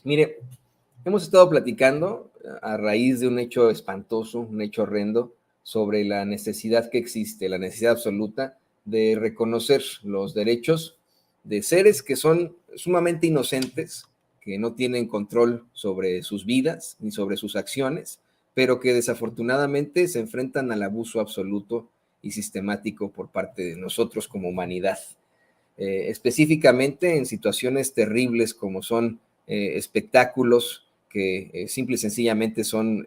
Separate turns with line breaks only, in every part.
Mire, hemos estado platicando a raíz de un hecho espantoso, un hecho horrendo, sobre la necesidad que existe, la necesidad absoluta de reconocer los derechos de seres que son sumamente inocentes, que no tienen control sobre sus vidas ni sobre sus acciones, pero que desafortunadamente se enfrentan al abuso absoluto y sistemático por parte de nosotros como humanidad. Específicamente en situaciones terribles como son espectáculos que simple y sencillamente son,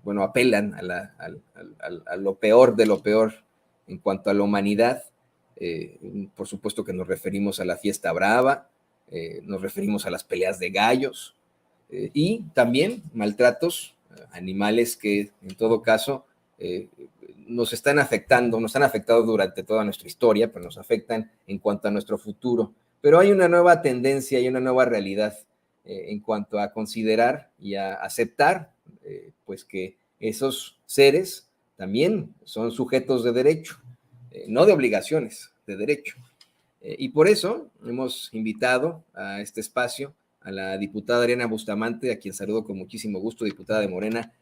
bueno, apelan a lo peor de lo peor en cuanto a la humanidad. Por supuesto que nos referimos a la fiesta brava, nos referimos a las peleas de gallos y también maltratos animales que en todo caso nos están afectando, nos han afectado durante toda nuestra historia, pero nos afectan en cuanto a nuestro futuro. Pero hay una nueva tendencia y una nueva realidad en cuanto a considerar y a aceptar pues que esos seres también son sujetos de derecho, no de obligaciones, de derecho. Y por eso hemos invitado a este espacio a la diputada Adriana Bustamante, a quien saludo con muchísimo gusto, diputada de Morena.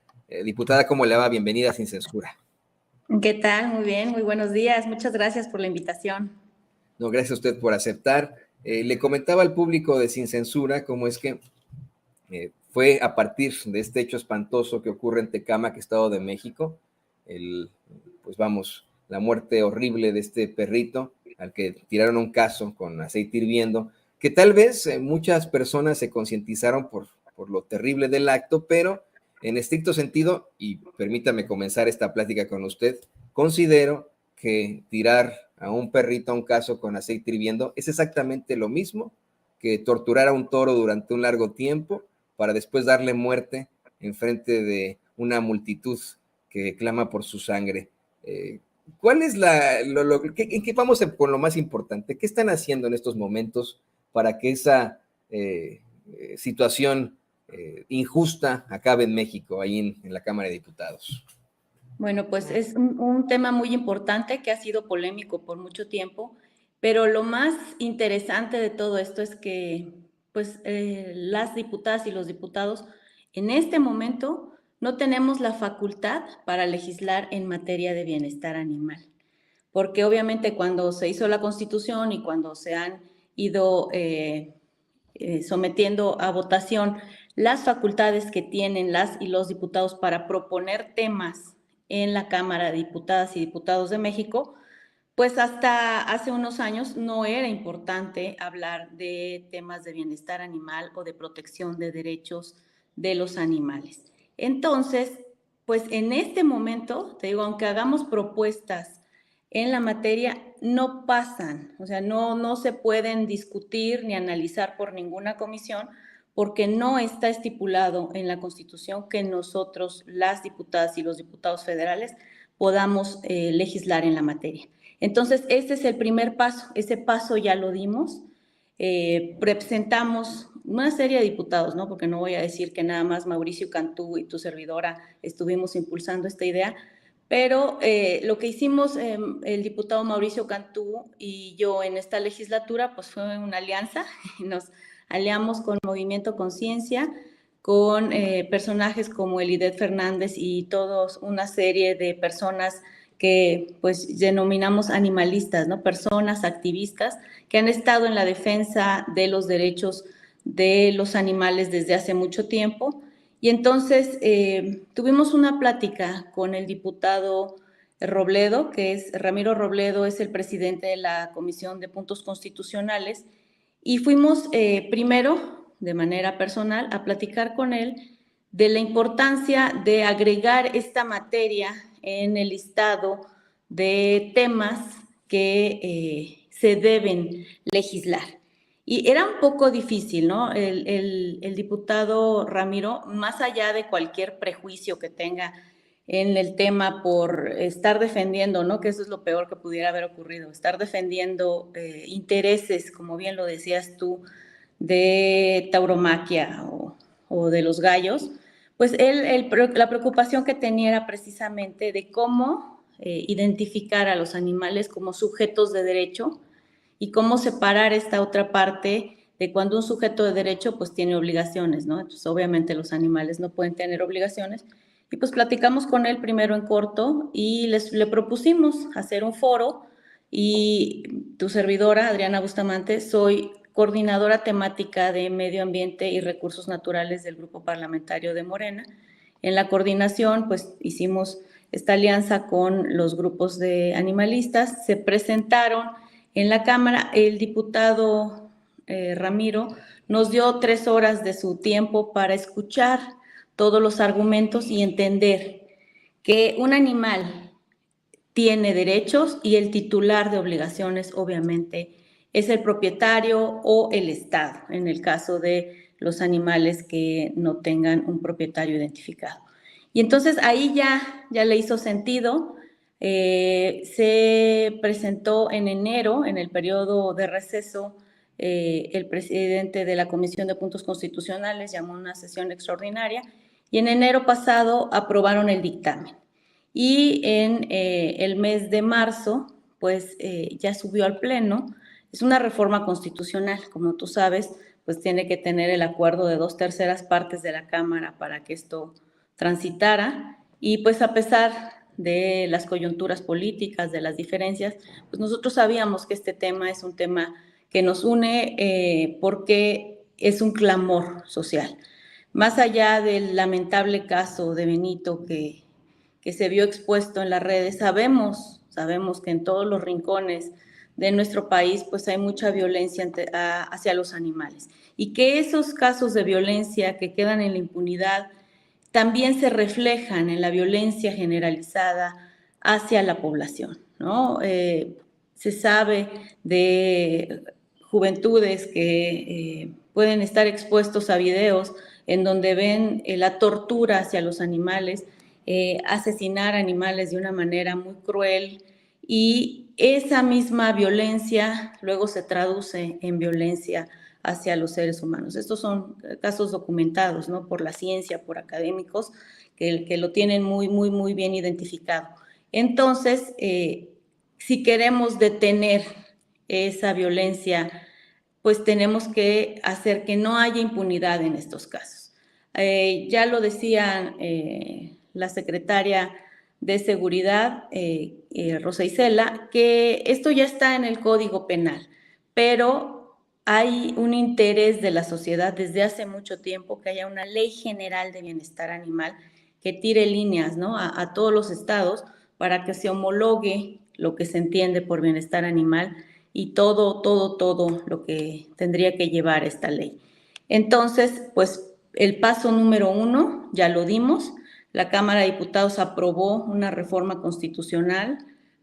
Diputada, ¿cómo le va? Bienvenida Sin Censura.
¿Qué tal? Muy bien, muy buenos días. Muchas gracias por la invitación.
No, gracias a usted por aceptar. Le comentaba al público de Sin Censura cómo es que fue a partir de este hecho espantoso que ocurre en Tecámac, Estado de México, pues vamos, la muerte horrible de este perrito al que tiraron un caso con aceite hirviendo, que tal vez muchas personas se concientizaron por lo terrible del acto, pero en estricto sentido, y permítame comenzar esta plática con usted, considero que tirar a un perrito a un caso con aceite hirviendo es exactamente lo mismo que torturar a un toro durante un largo tiempo para después darle muerte en frente de una multitud que clama por su sangre. ¿Cuál es en qué vamos con lo más importante? ¿Qué están haciendo en estos momentos para que esa situación injusta acabe en México, ahí en la Cámara de Diputados?
Bueno, pues es un tema muy importante que ha sido polémico por mucho tiempo, pero lo más interesante de todo esto es que pues las diputadas y los diputados en este momento no tenemos la facultad para legislar en materia de bienestar animal, porque obviamente cuando se hizo la Constitución y cuando se han ido sometiendo a votación las facultades que tienen las y los diputados para proponer temas en la Cámara de Diputadas y Diputados de México, pues hasta hace unos años no era importante hablar de temas de bienestar animal o de protección de derechos de los animales. Entonces, pues en este momento, te digo, aunque hagamos propuestas en la materia, no pasan, o sea, no se pueden discutir ni analizar por ninguna comisión porque no está estipulado en la Constitución que nosotros, las diputadas y los diputados federales, podamos legislar en la materia. Entonces, este es el primer paso, ese paso ya lo dimos, presentamos una serie de diputados, ¿no? Porque no voy a decir que nada más Mauricio Cantú y tu servidora estuvimos impulsando esta idea, pero lo que hicimos el diputado Mauricio Cantú y yo en esta legislatura, pues fue una alianza, nos aliamos con Movimiento Conciencia, con personajes como Elidet Fernández y todos una serie de personas que pues denominamos animalistas, ¿no? Personas activistas que han estado en la defensa de los derechos de los animales desde hace mucho tiempo. Y entonces tuvimos una plática con el diputado Robledo, que es Ramiro Robledo, es el presidente de la Comisión de Puntos Constitucionales, y fuimos primero, de manera personal, a platicar con él de la importancia de agregar esta materia en el listado de temas que se deben legislar. Y era un poco difícil, ¿no? El diputado Ramiro, más allá de cualquier prejuicio que tenga en el tema por estar defendiendo, ¿no? Que eso es lo peor que pudiera haber ocurrido, estar defendiendo intereses, como bien lo decías tú, de tauromaquia o de los gallos, pues la preocupación que tenía era precisamente de cómo identificar a los animales como sujetos de derecho y cómo separar esta otra parte de cuando un sujeto de derecho pues tiene obligaciones, ¿no? Entonces obviamente los animales no pueden tener obligaciones. Y pues platicamos con él primero en corto y le propusimos hacer un foro, y tu servidora, Adriana Bustamante, soy coordinadora temática de Medio Ambiente y Recursos Naturales del Grupo Parlamentario de Morena. En la coordinación, pues hicimos esta alianza con los grupos de animalistas, se presentaron en la Cámara. El diputado Ramiro nos dio 3 horas de su tiempo para escuchar todos los argumentos y entender que un animal tiene derechos y el titular de obligaciones, obviamente, es el propietario o el Estado, en el caso de los animales que no tengan un propietario identificado. Y entonces ahí ya le hizo sentido. Se presentó en enero, en el periodo de receso, el presidente de la Comisión de Puntos Constitucionales llamó una sesión extraordinaria y en enero pasado aprobaron el dictamen. Y en el mes de marzo, pues ya subió al Pleno. Es una reforma constitucional, como tú sabes, pues tiene que tener el acuerdo de 2/3 partes de la Cámara para que esto transitara. Y pues a pesar de las coyunturas políticas, de las diferencias, pues nosotros sabíamos que este tema es un tema que nos une porque es un clamor social. Más allá del lamentable caso de Benito que se vio expuesto en las redes, sabemos que en todos los rincones de nuestro país pues hay mucha violencia hacia los animales, y que esos casos de violencia que quedan en la impunidad también se reflejan en la violencia generalizada hacia la población, ¿no? Se sabe de juventudes que pueden estar expuestos a videos en donde ven la tortura hacia los animales, asesinar animales de una manera muy cruel, y esa misma violencia luego se traduce en violencia hacia los seres humanos. Estos son casos documentados, ¿no? Por la ciencia, por académicos que lo tienen muy, muy, muy bien identificado. Entonces, si queremos detener esa violencia, pues tenemos que hacer que no haya impunidad en estos casos. Ya lo decía la secretaria de Seguridad, Rosa Isela, que esto ya está en el Código Penal, pero hay un interés de la sociedad desde hace mucho tiempo que haya una ley general de bienestar animal que tire líneas, ¿no? a todos los estados para que se homologue lo que se entiende por bienestar animal y todo lo que tendría que llevar esta ley. Entonces, pues el paso número 1 ya lo dimos. La Cámara de Diputados aprobó una reforma constitucional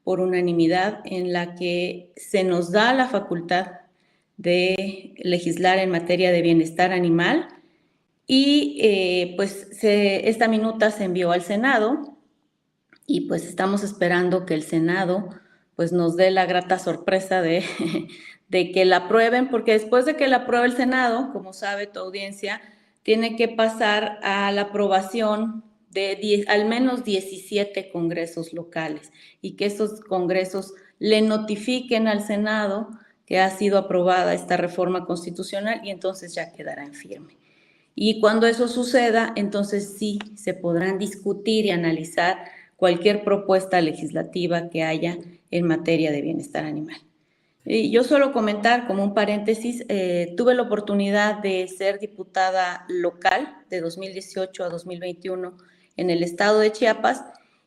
por unanimidad en la que se nos da la facultad de legislar en materia de bienestar animal, y pues esta minuta se envió al Senado y pues estamos esperando que el Senado pues nos dé la grata sorpresa de que la aprueben, porque después de que la apruebe el Senado, como sabe tu audiencia, tiene que pasar a la aprobación de al menos 17 congresos locales, y que esos congresos le notifiquen al Senado que ha sido aprobada esta reforma constitucional, y entonces ya quedará en firme. Y cuando eso suceda, entonces sí se podrán discutir y analizar cualquier propuesta legislativa que haya en materia de bienestar animal. Y yo solo comentar como un paréntesis, tuve la oportunidad de ser diputada local de 2018 a 2021 en el estado de Chiapas,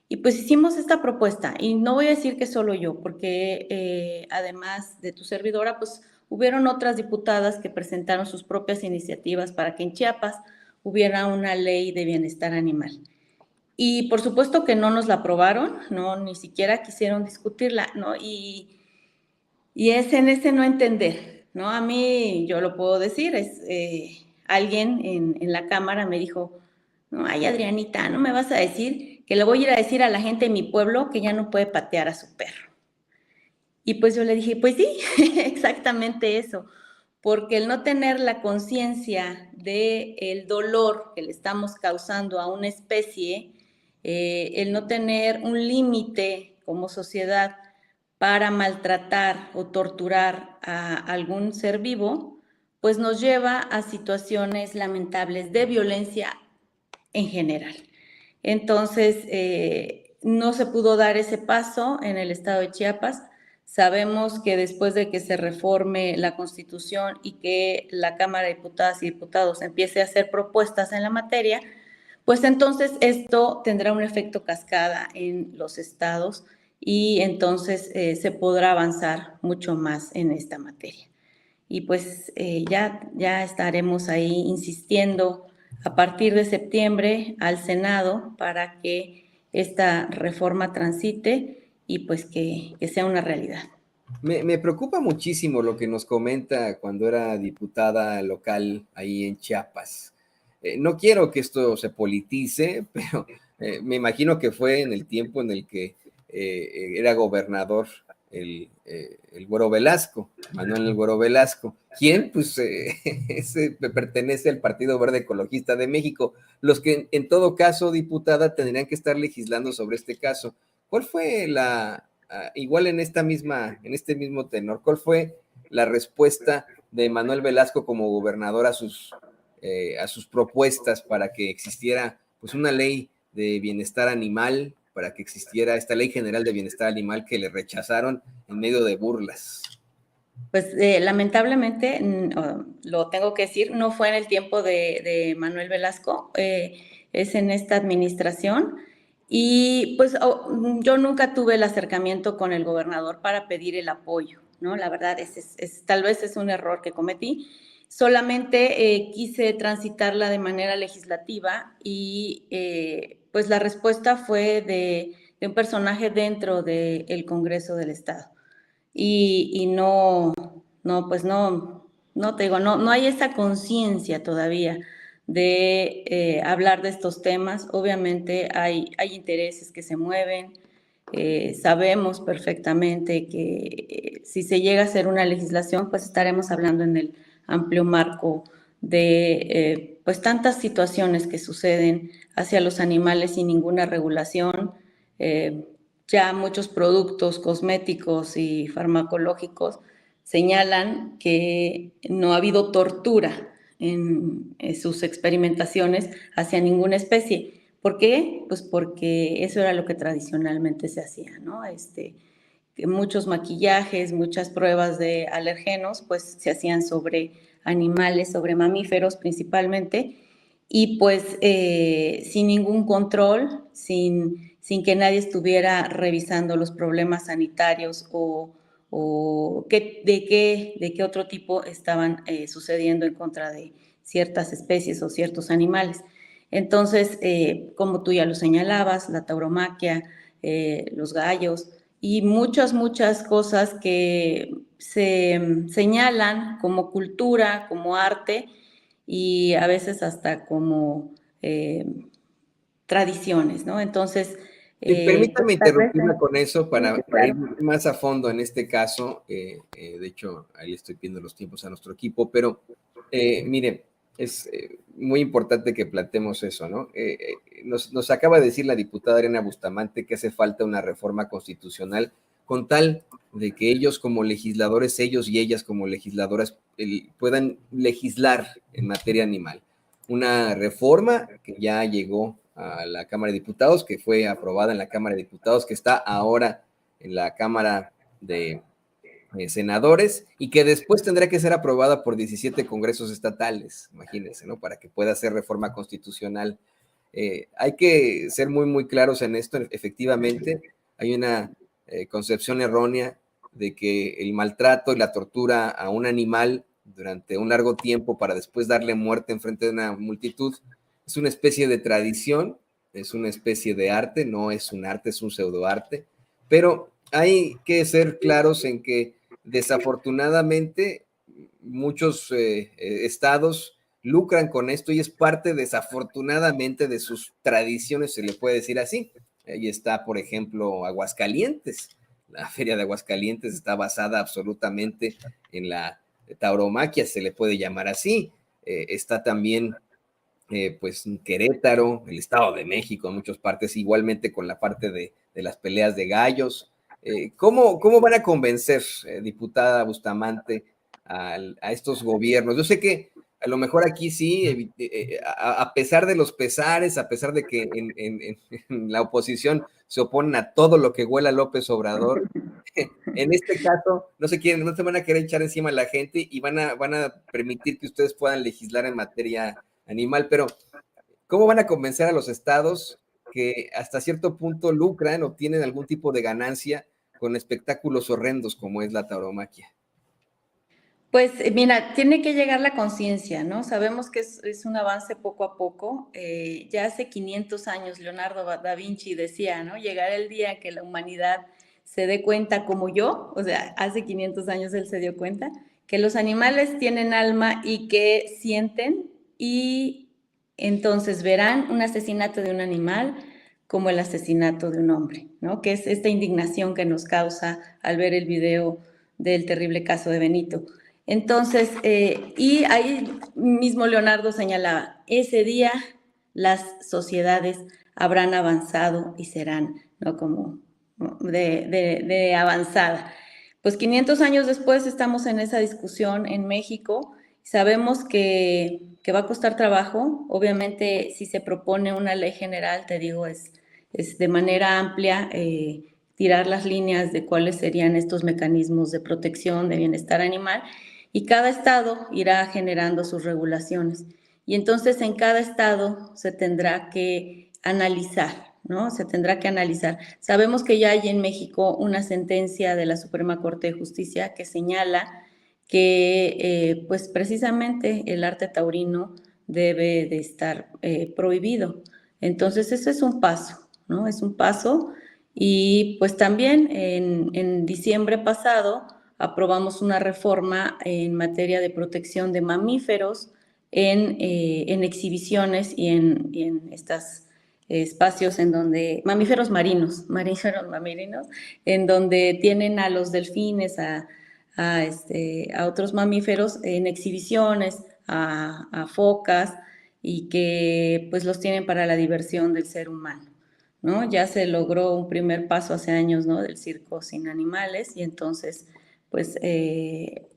y pues hicimos esta propuesta, y no voy a decir que solo yo, porque además de tu servidora, pues hubieron otras diputadas que presentaron sus propias iniciativas para que en Chiapas hubiera una ley de bienestar animal. Y por supuesto que no nos la aprobaron, no, ni siquiera quisieron discutirla, ¿no? Y es en ese no entender, ¿no? A mí, yo lo puedo decir, alguien en la Cámara me dijo, no, ay, Adrianita, no me vas a decir que le voy a ir a decir a la gente de mi pueblo que ya no puede patear a su perro. Y pues yo le dije, pues sí, exactamente eso, porque el no tener la conciencia del dolor que le estamos causando a una especie, el no tener un límite como sociedad para maltratar o torturar a algún ser vivo, pues nos lleva a situaciones lamentables de violencia en general. Entonces, no se pudo dar ese paso en el estado de Chiapas. Sabemos que después de que se reforme la Constitución y que la Cámara de Diputadas y Diputados empiece a hacer propuestas en la materia, pues entonces esto tendrá un efecto cascada en los estados y entonces se podrá avanzar mucho más en esta materia. Y pues ya estaremos ahí insistiendo a partir de septiembre al Senado para que esta reforma transite y pues que sea una realidad.
Me preocupa muchísimo lo que nos comenta cuando era diputada local ahí en Chiapas. No quiero que esto se politice, pero me imagino que fue en el tiempo en el que era gobernador el Güero Velasco, Manuel el Güero Velasco, quien pues pertenece al Partido Verde Ecologista de México, los que en todo caso, diputada, tendrían que estar legislando sobre este caso. ¿Cuál fue igual en este mismo tenor, cuál fue la respuesta de Manuel Velasco como gobernador a sus propuestas para que existiera pues una ley de bienestar animal, para que existiera esta ley general de bienestar animal que le rechazaron en medio de burlas?
Pues lamentablemente, lo tengo que decir, no fue en el tiempo de Manuel Velasco, es en esta administración. Y pues yo nunca tuve el acercamiento con el gobernador para pedir el apoyo, ¿no? La verdad, tal vez es un error que cometí. Solamente quise transitarla de manera legislativa y pues la respuesta fue de un personaje dentro del Congreso del Estado. Y pues no te digo, no hay esa conciencia todavía de hablar de estos temas. Obviamente hay intereses que se mueven. Sabemos perfectamente que si se llega a hacer una legislación, pues estaremos hablando en el amplio marco de pues tantas situaciones que suceden hacia los animales sin ninguna regulación. Ya muchos productos cosméticos y farmacológicos señalan que no ha habido tortura en sus experimentaciones hacia ninguna especie. ¿Por qué? Pues porque eso era lo que tradicionalmente se hacía, ¿no? Muchos maquillajes, muchas pruebas de alergenos, pues se hacían sobre animales, sobre mamíferos principalmente, y pues sin ningún control, sin que nadie estuviera revisando los problemas sanitarios o de qué otro tipo estaban sucediendo en contra de ciertas especies o ciertos animales. Entonces, como tú ya lo señalabas, la tauromaquia, los gallos y muchas cosas que se señalan como cultura, como arte y a veces hasta como tradiciones, ¿no? Entonces, pues
Permítame
tal vez...
interrumpirla con eso
Sí, sí,
para ir
claro.
más a fondo en este caso. De hecho, ahí le estoy pidiendo los tiempos a nuestro equipo, pero mire, es muy importante que planteemos eso, ¿no? Nos acaba de decir la diputada Adriana Bustamante que hace falta una reforma constitucional con tal de que ellos como legisladores, ellos y ellas como legisladoras, puedan legislar en materia animal. Una reforma que ya llegó a la Cámara de Diputados, que fue aprobada en la Cámara de Diputados, que está ahora en la Cámara de Senadores y que después tendrá que ser aprobada por 17 congresos estatales, imagínense, ¿no? Para que pueda ser reforma constitucional. Hay que ser muy claros en esto. Efectivamente, hay una concepción errónea de que el maltrato y la tortura a un animal durante un largo tiempo para después darle muerte en frente de una multitud es una especie de tradición, es una especie de arte, no es un arte, es un pseudoarte, pero hay que ser claros en que desafortunadamente muchos estados lucran con esto y es parte desafortunadamente de sus tradiciones, se le puede decir así. Ahí está, por ejemplo, Aguascalientes. La feria de Aguascalientes está basada absolutamente en la tauromaquia, se le puede llamar así. Está también pues Querétaro, el Estado de México en muchas partes, igualmente con la parte de las peleas de gallos. ¿Cómo van a convencer, diputada Bustamante, a estos gobiernos. Yo sé que a lo mejor aquí sí, a pesar de los pesares, a pesar de que en la oposición se oponen a todo lo que huela López Obrador, en este caso no se van a querer echar encima a la gente y van a permitir que ustedes puedan legislar en materia animal, pero ¿cómo van a convencer a los estados que hasta cierto punto lucran o tienen algún tipo de ganancia con espectáculos horrendos como es la tauromaquia?
Pues mira, tiene que llegar la conciencia, ¿no? Sabemos que es un avance poco a poco. Ya hace 500 años Leonardo da Vinci decía, ¿no? Llegará el día que la humanidad se dé cuenta como yo, o sea, hace 500 años él se dio cuenta, que los animales tienen alma y que sienten, y entonces verán un asesinato de un animal como el asesinato de un hombre, ¿no? Que es esta indignación que nos causa al ver el video del terrible caso de Benito. Entonces, y ahí mismo Leonardo señalaba, ese día las sociedades habrán avanzado y serán, ¿no? Como de avanzada. Pues 500 años después estamos en esa discusión en México. Sabemos que va a costar trabajo. Obviamente, si se propone una ley general, te digo, es de manera amplia, tirar las líneas de cuáles serían estos mecanismos de protección de bienestar animal, y cada estado irá generando sus regulaciones. Y entonces en cada estado se tendrá que analizar, ¿no? Se tendrá que analizar. Sabemos que ya hay en México una sentencia de la Suprema Corte de Justicia que señala que pues precisamente el arte taurino debe de estar prohibido. Entonces ese es un paso, ¿no? Es un paso. Y pues también en diciembre pasado aprobamos una reforma en materia de protección de mamíferos en exhibiciones y en estos espacios en donde, mamíferos marinos, en donde tienen a los delfines, a otros mamíferos en exhibiciones, a focas, y que pues los tienen para la diversión del ser humano, ¿no? Ya se logró un primer paso hace años, ¿no? Del circo sin animales, y entonces pues se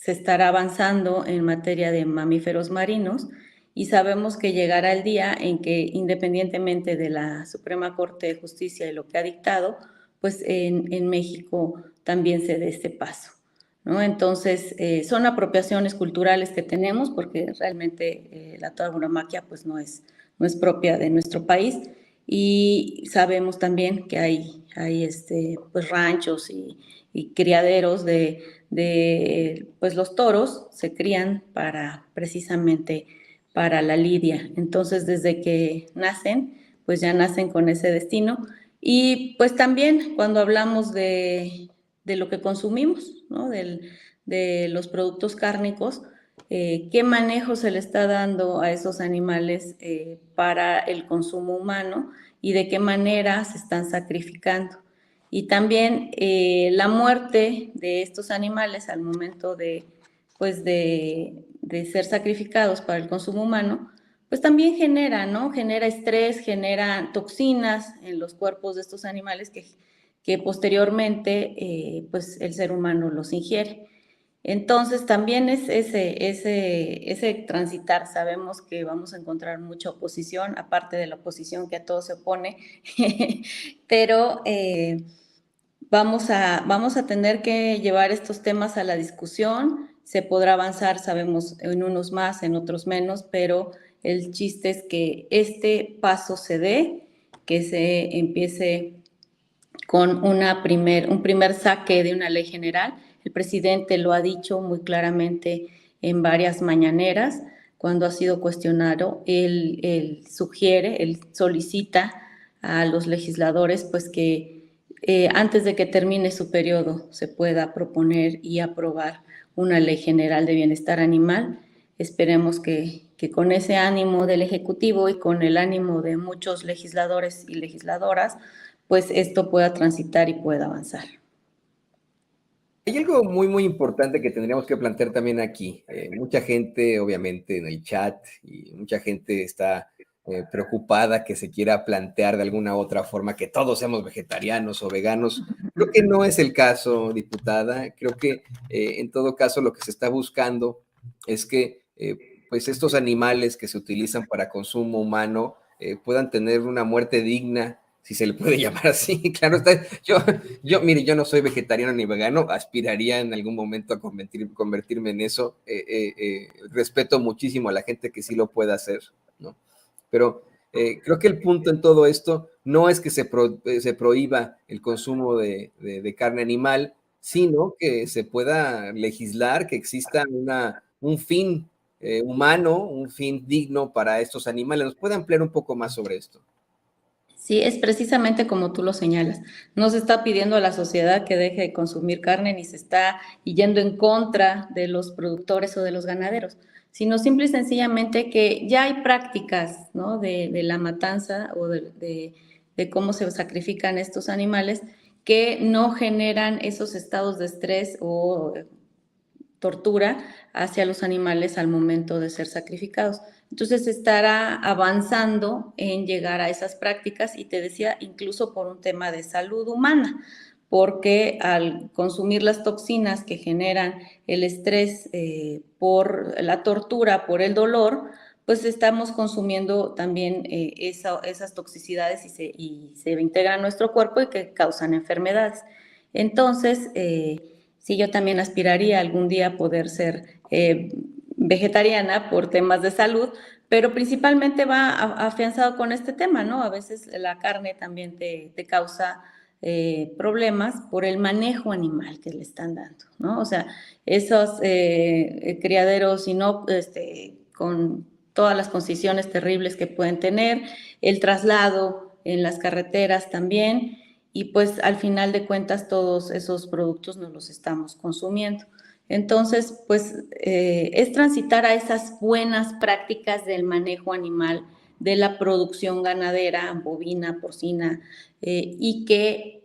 estará avanzando en materia de mamíferos marinos, y sabemos que llegará el día en que, independientemente de la Suprema Corte de Justicia y lo que ha dictado, pues en México también se dé este paso, ¿no? Entonces, son apropiaciones culturales que tenemos, porque realmente la tauromaquia pues no es propia de nuestro país, y sabemos también que hay pues ranchos y criaderos pues los toros se crían precisamente para la lidia. Entonces, desde que nacen, pues ya nacen con ese destino. Y pues también cuando hablamos de lo que consumimos, ¿no? De los productos cárnicos, qué manejo se le está dando a esos animales para el consumo humano, y de qué manera se están sacrificando. Y también la muerte de estos animales al momento pues de ser sacrificados para el consumo humano, pues también genera, ¿no? Genera estrés, genera toxinas en los cuerpos de estos animales que posteriormente pues el ser humano los ingiere. Entonces también es ese transitar. Sabemos que vamos a encontrar mucha oposición, aparte de la oposición que a todo se opone, pero vamos a tener que llevar estos temas a la discusión. Se podrá avanzar, sabemos, en unos más, en otros menos, pero el chiste es que este paso se dé, que se empiece con un primer saque de una ley general. El presidente lo ha dicho muy claramente en varias mañaneras. Cuando ha sido cuestionado, él sugiere, él solicita a los legisladores pues que antes de que termine su periodo se pueda proponer y aprobar una ley general de bienestar animal. Esperemos que con ese ánimo del Ejecutivo y con el ánimo de muchos legisladores y legisladoras, pues esto pueda transitar y pueda avanzar.
Hay algo muy, muy importante que tendríamos que plantear también aquí. Mucha gente, obviamente, en el chat, y mucha gente está preocupada que se quiera plantear de alguna u otra forma que todos seamos vegetarianos o veganos. Creo que no es el caso, diputada. Creo que en todo caso lo que se está buscando es que pues estos animales que se utilizan para consumo humano puedan tener una muerte digna, si se le puede llamar así. Claro, mire, yo no soy vegetariano ni vegano, aspiraría en algún momento a convertirme en eso. Respeto muchísimo a la gente que sí lo pueda hacer, ¿no? Pero creo que el punto en todo esto no es que se prohíba el consumo de carne animal, sino que se pueda legislar que exista un fin humano, un fin digno para estos animales. ¿Nos puede ampliar un poco más sobre esto?
Sí, es precisamente como tú lo señalas. No se está pidiendo a la sociedad que deje de consumir carne ni se está yendo en contra de los productores o de los ganaderos, sino simple y sencillamente que ya hay prácticas, ¿no? de la matanza o de cómo se sacrifican estos animales que no generan esos estados de estrés o tortura hacia los animales al momento de ser sacrificados. Entonces estará avanzando en llegar a esas prácticas y te decía incluso por un tema de salud humana, porque al consumir las toxinas que generan el estrés por la tortura, por el dolor, pues estamos consumiendo también esas toxicidades y se integran a nuestro cuerpo y que causan enfermedades. Entonces, sí, yo también aspiraría algún día a poder ser vegetariana por temas de salud, pero principalmente va afianzado con este tema, ¿no? A veces la carne también te causa problemas por el manejo animal que le están dando, ¿no? O sea, esos criaderos y no, con todas las condiciones terribles que pueden tener, el traslado en las carreteras también, y pues al final de cuentas todos esos productos nos los estamos consumiendo. Entonces, pues es transitar a esas buenas prácticas del manejo animal, de la producción ganadera, bovina, porcina, y que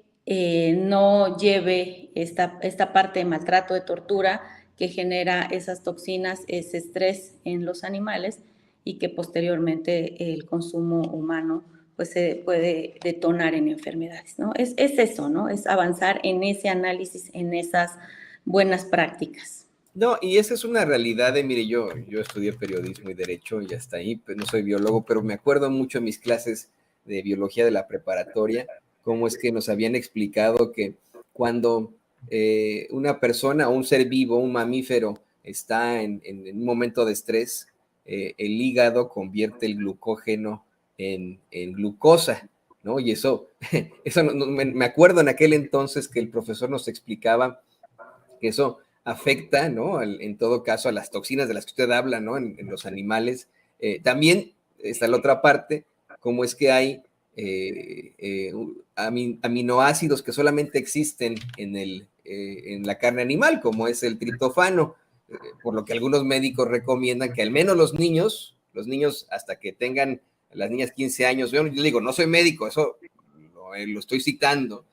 no lleve esta parte de maltrato, de tortura, que genera esas toxinas, ese estrés en los animales y que posteriormente el consumo humano pues se puede detonar en enfermedades, ¿no? Es eso, ¿no? Es avanzar en ese análisis, en esas buenas prácticas.
No, y esa es una realidad mire, yo estudié periodismo y derecho y hasta ahí, pues no soy biólogo, pero me acuerdo mucho en mis clases de biología de la preparatoria, cómo es que nos habían explicado que cuando una persona o un ser vivo, un mamífero, está en un momento de estrés, el hígado convierte el glucógeno en glucosa, ¿no? Y eso me acuerdo en aquel entonces que el profesor nos explicaba que eso afecta, ¿no? En todo caso, a las toxinas de las que usted habla, ¿no? En los animales. También está la otra parte, cómo es que hay aminoácidos que solamente existen en la carne animal, como es el triptófano, por lo que algunos médicos recomiendan que al menos los niños hasta que tengan, las niñas 15 años, yo digo, no soy médico, eso lo estoy citando,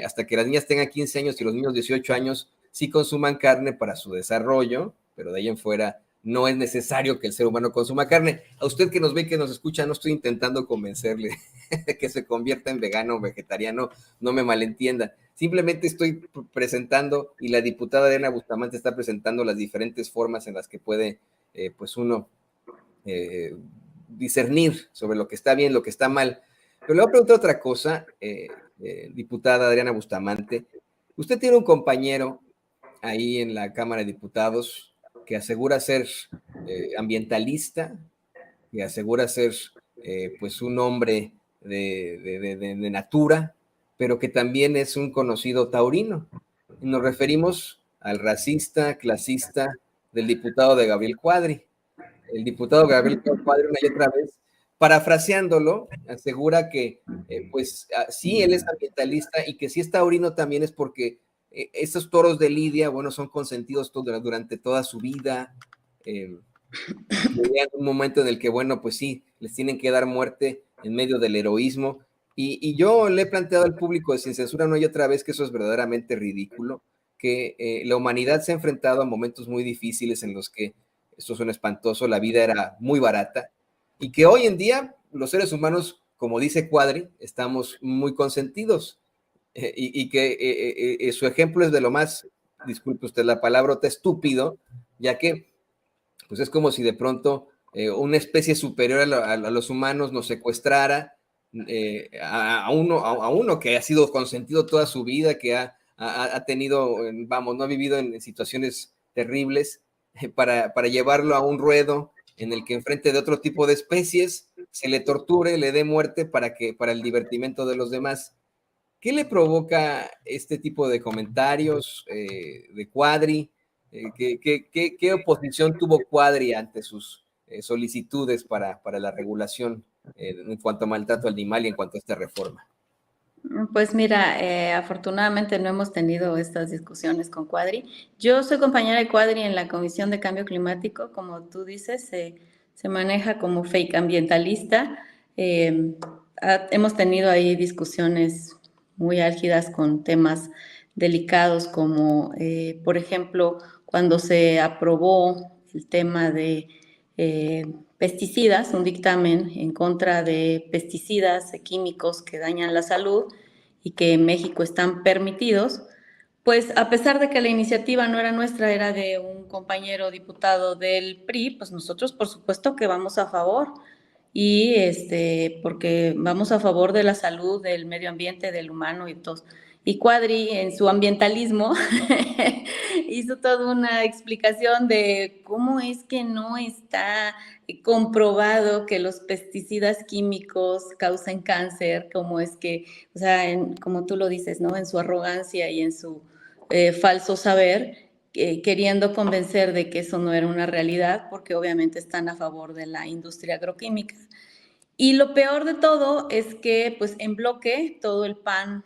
hasta que las niñas tengan 15 años y los niños 18 años, sí consuman carne para su desarrollo, pero de ahí en fuera no es necesario que el ser humano consuma carne. A usted que nos ve, que nos escucha, no estoy intentando convencerle de que se convierta en vegano o vegetariano, no me malentienda. Simplemente estoy presentando, y la diputada Adriana Bustamante está presentando las diferentes formas en las que puede, pues uno, discernir sobre lo que está bien, lo que está mal. Pero le voy a preguntar otra cosa, diputada Adriana Bustamante. Usted tiene un compañero ahí en la Cámara de Diputados que asegura ser ambientalista, que asegura ser pues un hombre de natura, pero que también es un conocido taurino. Y nos referimos al racista, clasista del diputado de Gabriel Cuadri. El diputado Gabriel Cuadri una y otra vez, parafraseándolo, asegura que pues sí, él es ambientalista y que si es taurino también es porque estos toros de lidia, bueno, son consentidos durante toda su vida. Llegan un momento en el que, bueno, pues sí, les tienen que dar muerte en medio del heroísmo. Y yo le he planteado al público de Sin Censura una y otra vez que eso es verdaderamente ridículo, que la humanidad se ha enfrentado a momentos muy difíciles en los que, esto suena espantoso, la vida era muy barata y que hoy en día los seres humanos, como dice Cuadri, estamos muy consentidos y que su ejemplo es de lo más, disculpe usted la palabra, estúpido, ya que pues es como si de pronto una especie superior a los humanos nos secuestrara a uno que ha sido consentido toda su vida, que ha tenido, vamos, no ha vivido en situaciones terribles, para llevarlo a un ruedo en el que enfrente de otro tipo de especies se le torture, le dé muerte para el divertimento de los demás. ¿Qué le provoca este tipo de comentarios de Cuadri? ¿Qué oposición tuvo Cuadri ante sus solicitudes para la regulación en cuanto a maltrato animal y en cuanto a esta reforma?
Pues mira, afortunadamente no hemos tenido estas discusiones con Cuadri. Yo soy compañera de Cuadri en la Comisión de Cambio Climático, como tú dices, se maneja como fake ambientalista. Hemos tenido ahí discusiones muy álgidas con temas delicados como, por ejemplo, cuando se aprobó el tema de pesticidas, un dictamen en contra de pesticidas químicos que dañan la salud y que en México están permitidos, pues a pesar de que la iniciativa no era nuestra, era de un compañero diputado del PRI, pues nosotros por supuesto que vamos a favor y porque vamos a favor de la salud, del medio ambiente, del humano y todo. Y Cuadri, en su ambientalismo, hizo toda una explicación de cómo es que no está comprobado que los pesticidas químicos causan cáncer, cómo es que, o sea, como tú lo dices, ¿no? En su arrogancia y en su falso saber, queriendo convencer de que eso no era una realidad, porque obviamente están a favor de la industria agroquímica. Y lo peor de todo es que, pues, en bloque, todo el PAN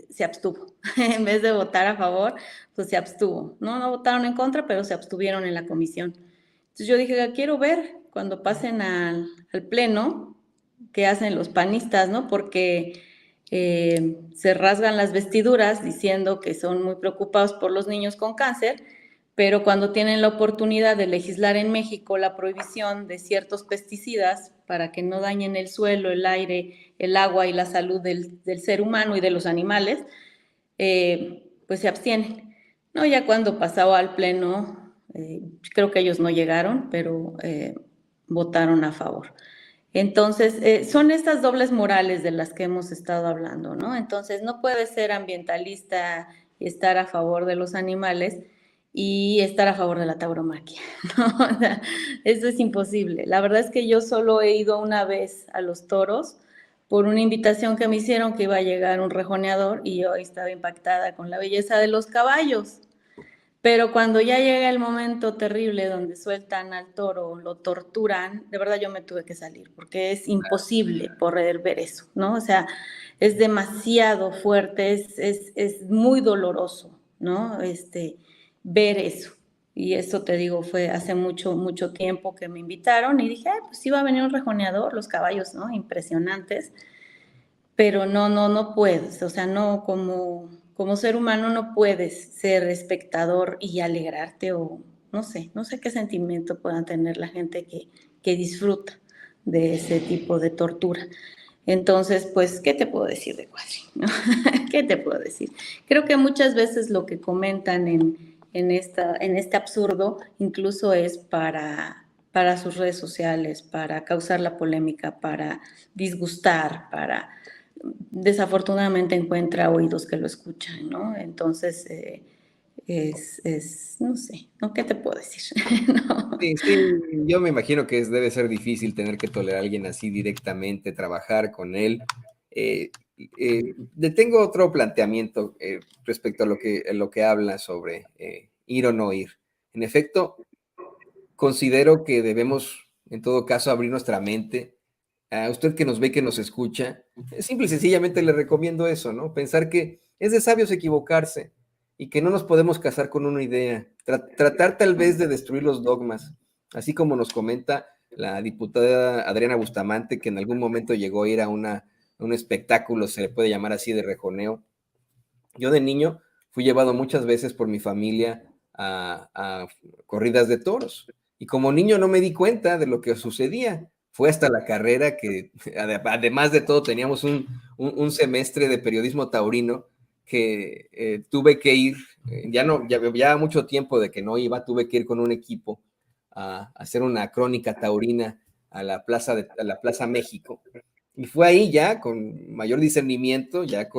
se abstuvo. En vez de votar a favor, pues se abstuvo. No votaron en contra, pero se abstuvieron en la comisión. Entonces yo dije, quiero ver cuando pasen al pleno qué hacen los panistas, ¿no? Porque se rasgan las vestiduras diciendo que son muy preocupados por los niños con cáncer, pero cuando tienen la oportunidad de legislar en México la prohibición de ciertos pesticidas para que no dañen el suelo, el aire, el agua y la salud del ser humano y de los animales, pues se abstienen. No, ya cuando pasaba al pleno, creo que ellos no llegaron, pero votaron a favor. Entonces, son estas dobles morales de las que hemos estado hablando, ¿no? Entonces, no puedes ser ambientalista y estar a favor de los animales y estar a favor de la tauromaquia, ¿no? O sea, eso es imposible. La verdad es que yo solo he ido una vez a los toros por una invitación que me hicieron que iba a llegar un rejoneador y yo estaba impactada con la belleza de los caballos. Pero cuando ya llega el momento terrible donde sueltan al toro, lo torturan, de verdad yo me tuve que salir, porque es imposible poder ver eso, ¿no? O sea, es demasiado fuerte, es muy doloroso, ¿no? Ver eso. Y eso te digo, fue hace mucho, mucho tiempo que me invitaron y dije, pues sí va a venir un rejoneador, los caballos, ¿no? Impresionantes, pero no puedes, o sea, no como ser humano no puedes ser espectador y alegrarte o no sé qué sentimiento puedan tener la gente que disfruta de ese tipo de tortura. Entonces, pues, ¿qué te puedo decir de Cuadri? ¿No? ¿Qué te puedo decir? Creo que muchas veces lo que comentan en este absurdo incluso es para sus redes sociales, para causar la polémica, para disgustar, desafortunadamente encuentra oídos que lo escuchan, ¿no? Entonces, no sé, ¿no? ¿Qué te puedo decir? No.
Sí, sí, yo me imagino que debe ser difícil tener que tolerar a alguien así directamente, trabajar con él. Tengo otro planteamiento respecto a lo que habla sobre ir o no ir. En efecto, considero que debemos, en todo caso, abrir nuestra mente. A usted que nos ve, que nos escucha, simple y sencillamente le recomiendo eso, ¿no? Pensar que es de sabios equivocarse y que no nos podemos casar con una idea. Tratar tal vez de destruir los dogmas, así como nos comenta la diputada Adriana Bustamante, que en algún momento llegó a ir a un espectáculo, se le puede llamar así, de rejoneo. Yo de niño fui llevado muchas veces por mi familia a corridas de toros y como niño no me di cuenta de lo que sucedía. fue hasta la carrera que, además de todo, teníamos un semestre de periodismo taurino que tuve que ir, ya mucho tiempo de que no iba, tuve que ir con un equipo a hacer una crónica taurina a la Plaza México. Y fue ahí ya, con mayor discernimiento, ya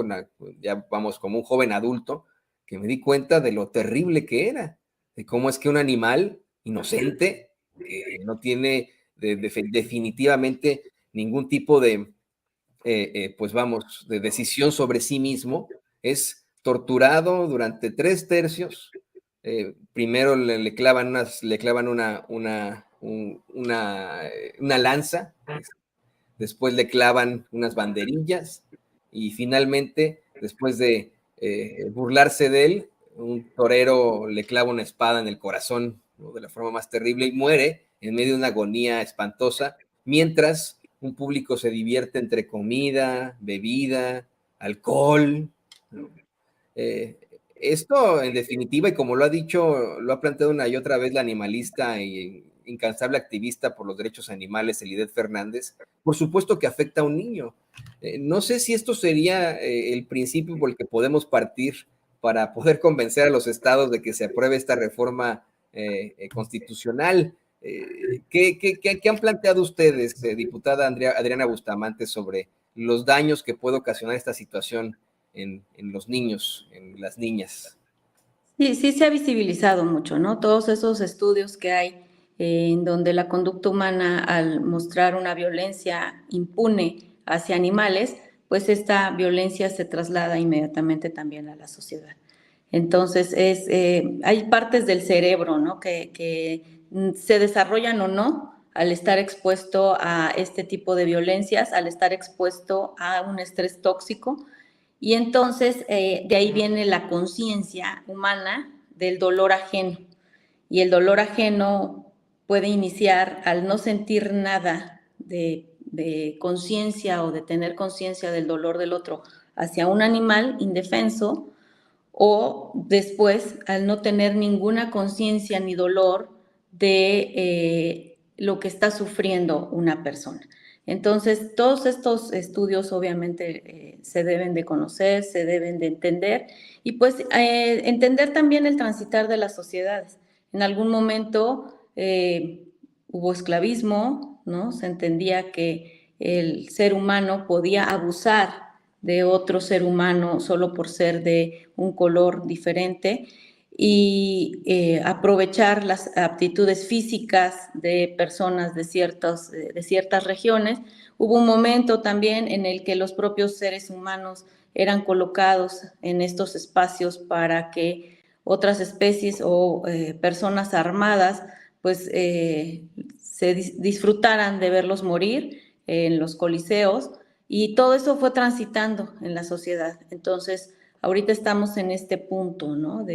vamos, como un joven adulto, que me di cuenta de lo terrible que era, de cómo es que un animal inocente, que no tiene definitivamente ningún tipo de, pues vamos, de decisión sobre sí mismo, es torturado durante 3 tercios. Primero le clavan una lanza, después le clavan unas banderillas y finalmente, después de burlarse de él, un torero le clava una espada en el corazón, ¿no?, de la forma más terrible, y muere en medio de una agonía espantosa, mientras un público se divierte entre comida, bebida, alcohol, ¿no? Eh, Esto, en definitiva, y como lo ha planteado una y otra vez la animalista e incansable activista por los derechos animales, Elidet Fernández, por supuesto que afecta a un niño. No sé si esto sería el principio por el que podemos partir para poder convencer a los estados de que se apruebe esta reforma constitucional. ¿Qué han planteado ustedes, diputada Adriana Bustamante, sobre los daños que puede ocasionar esta situación en los niños, en las niñas?
Sí, sí se ha visibilizado mucho, ¿no? Todos esos estudios que hay en donde la conducta humana, al mostrar una violencia impune hacia animales, pues esta violencia se traslada inmediatamente también a la sociedad. Entonces, hay partes del cerebro, ¿no?, que se desarrollan o no al estar expuesto a este tipo de violencias, al estar expuesto a un estrés tóxico. Y entonces, de ahí viene la conciencia humana del dolor ajeno. Y el dolor ajeno puede iniciar al no sentir nada de conciencia o de tener conciencia del dolor del otro hacia un animal indefenso, o después al no tener ninguna conciencia ni dolor de lo que está sufriendo una persona. Entonces, todos estos estudios obviamente se deben de conocer, se deben de entender y pues entender también el transitar de las sociedades. En algún momento hubo esclavismo, ¿no? Se entendía que el ser humano podía abusar de otro ser humano solo por ser de un color diferente y aprovechar las aptitudes físicas de personas de ciertas regiones. Hubo un momento también en el que los propios seres humanos eran colocados en estos espacios para que otras especies o personas armadas pues se disfrutaran de verlos morir en los coliseos, y todo eso fue transitando en la sociedad. Entonces, ahorita estamos en este punto, ¿no?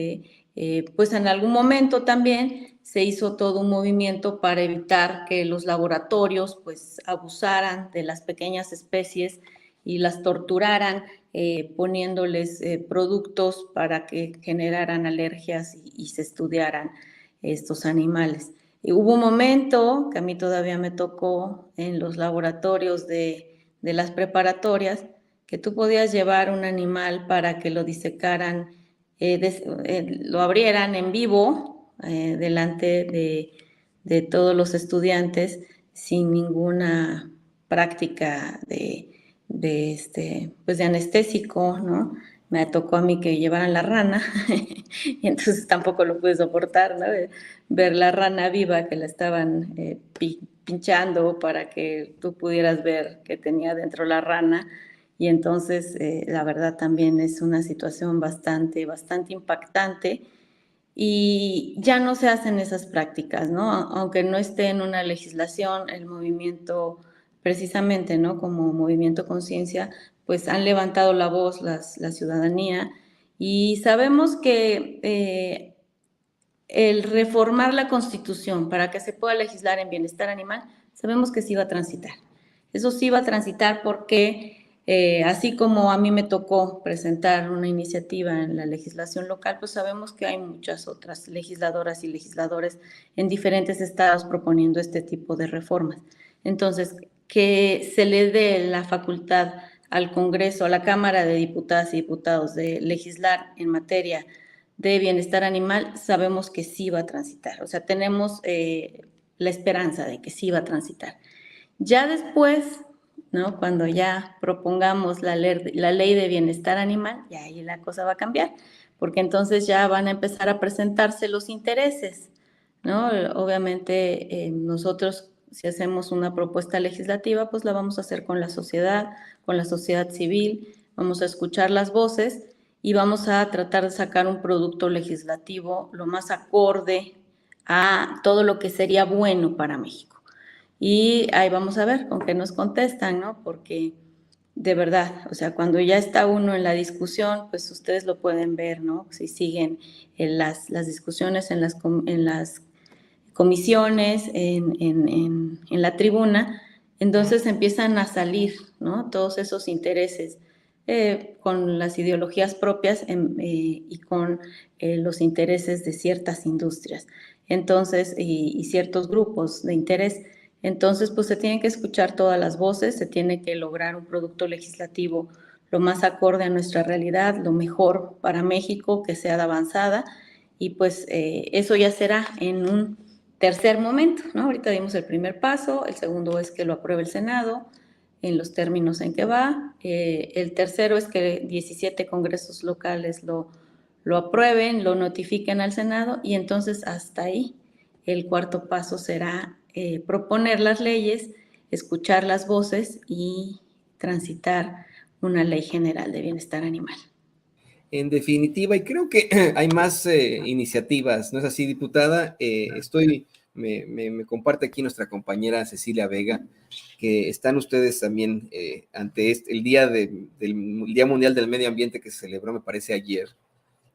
Pues en algún momento también se hizo todo un movimiento para evitar que los laboratorios pues abusaran de las pequeñas especies y las torturaran, poniéndoles productos para que generaran alergias y se estudiaran estos animales. Y hubo un momento que a mí todavía me tocó en los laboratorios de las preparatorias, que tú podías llevar un animal para que lo disecaran, lo abrieran en vivo delante de todos los estudiantes sin ninguna práctica pues de anestésico, ¿no? Me tocó a mí que llevaran la rana y entonces tampoco lo pude soportar, ¿no? Ver la rana viva que la estaban pinchando para que tú pudieras ver qué tenía dentro la rana, y entonces la verdad también es una situación bastante impactante y ya no se hacen esas prácticas, ¿no? Aunque no esté en una legislación, el movimiento precisamente, ¿no?, como Movimiento Conciencia, pues han levantado la voz la ciudadanía, y sabemos que el reformar la Constitución para que se pueda legislar en bienestar animal, sabemos que sí va a transitar. Eso sí va a transitar porque así como a mí me tocó presentar una iniciativa en la legislación local, pues sabemos que hay muchas otras legisladoras y legisladores en diferentes estados proponiendo este tipo de reformas. Entonces, que se le dé la facultad al Congreso, a la Cámara de Diputadas y Diputados de legislar en materia de bienestar animal, sabemos que sí va a transitar. O sea, tenemos la esperanza de que sí va a transitar. Ya después, ¿no? Cuando ya propongamos la ley de bienestar animal, ya ahí la cosa va a cambiar, porque entonces ya van a empezar a presentarse los intereses, ¿no? Obviamente nosotros, si hacemos una propuesta legislativa, pues la vamos a hacer con la sociedad civil, vamos a escuchar las voces y vamos a tratar de sacar un producto legislativo lo más acorde a todo lo que sería bueno para México. Y ahí vamos a ver con qué nos contestan, ¿no? Porque de verdad, o sea, cuando ya está uno en la discusión, pues ustedes lo pueden ver, ¿no? Si siguen en las discusiones en las comisiones, en la tribuna, entonces empiezan a salir, ¿no? Todos esos intereses con las ideologías propias y con los intereses de ciertas industrias, entonces, y ciertos grupos de interés. Entonces, pues se tienen que escuchar todas las voces, se tiene que lograr un producto legislativo lo más acorde a nuestra realidad, lo mejor para México, que sea de avanzada, y pues eso ya será en un tercer momento, ¿no? Ahorita dimos el primer paso, el segundo es que lo apruebe el Senado en los términos en que va, el tercero es que 17 congresos locales lo aprueben, lo notifiquen al Senado, y entonces hasta ahí el cuarto paso será proponer las leyes, escuchar las voces y transitar una ley general de bienestar animal.
En definitiva, y creo que hay más iniciativas, ¿no es así, diputada? Me comparte aquí nuestra compañera Cecilia Vega, que están ustedes también ante el del Día Mundial del Medio Ambiente que se celebró, me parece, ayer.